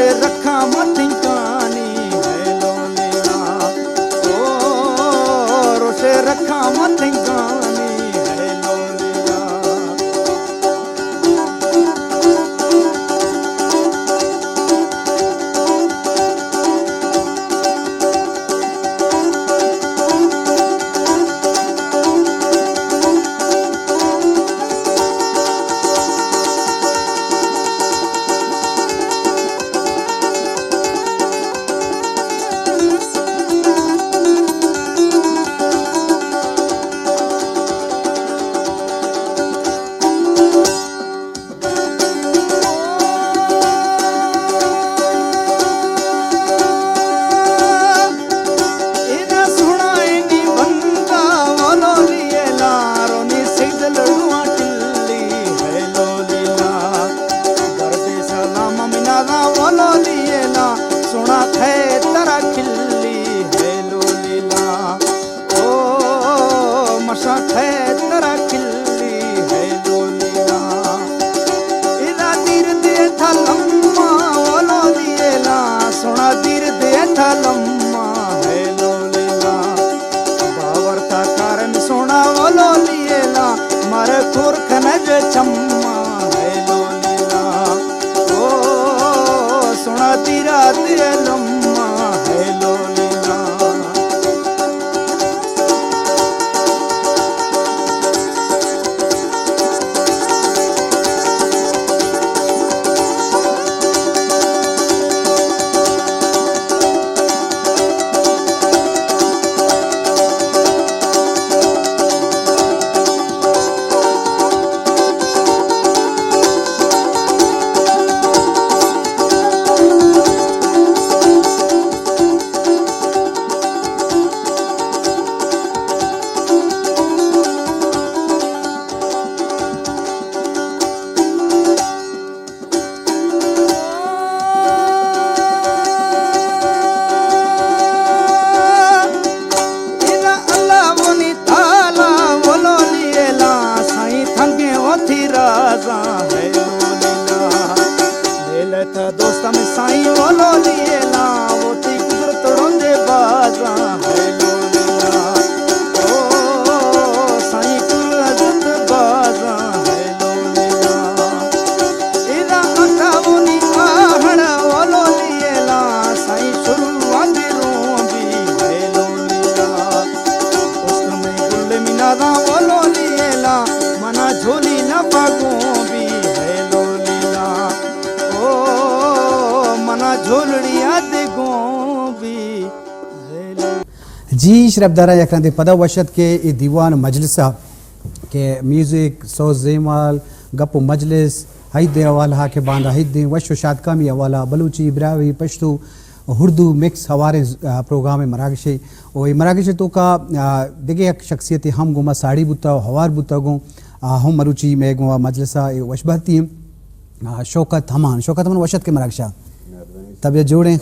रोशे रखा मथिकानी है लोलिया ओ रोशे रखा मथिकानी है लोलिया चम्मा है लोलिया ओ सुना तीरा तेरे लम्मा है लोलिया दोस्त में साईं वो लोलिया वो ती कुदरत रोंदे बाजा है लोलिया ओ साईं कुदरत बाजा है लोलिया इदा अकावनी आहड़ वो लोलिया साईं शुरू वांदी रोंदी है लोलिया दोस्त में गुल मिनादा वो लोलिया मना झोली न पागो भी है लोलिया जी शरबदारा यकरांदे पदा वशत के ई दीवान मजलिसा के म्यूजिक सोज जेमाल गप मजलिस हैद अवाला के बांदा हैद वशो शादकामी अवाला बलूची इब्रावी पश्तो उर्दू मिक्स हवारे प्रोग्राम मराकशे ओ मराकशे तो का देखे एक शख्सियत हम गुमा साड़ी बुता हवार बुता गो हम मरुची में गो मजलिसा वशबती शौकत हमान वशत के मराकशा तब ये जोड़ें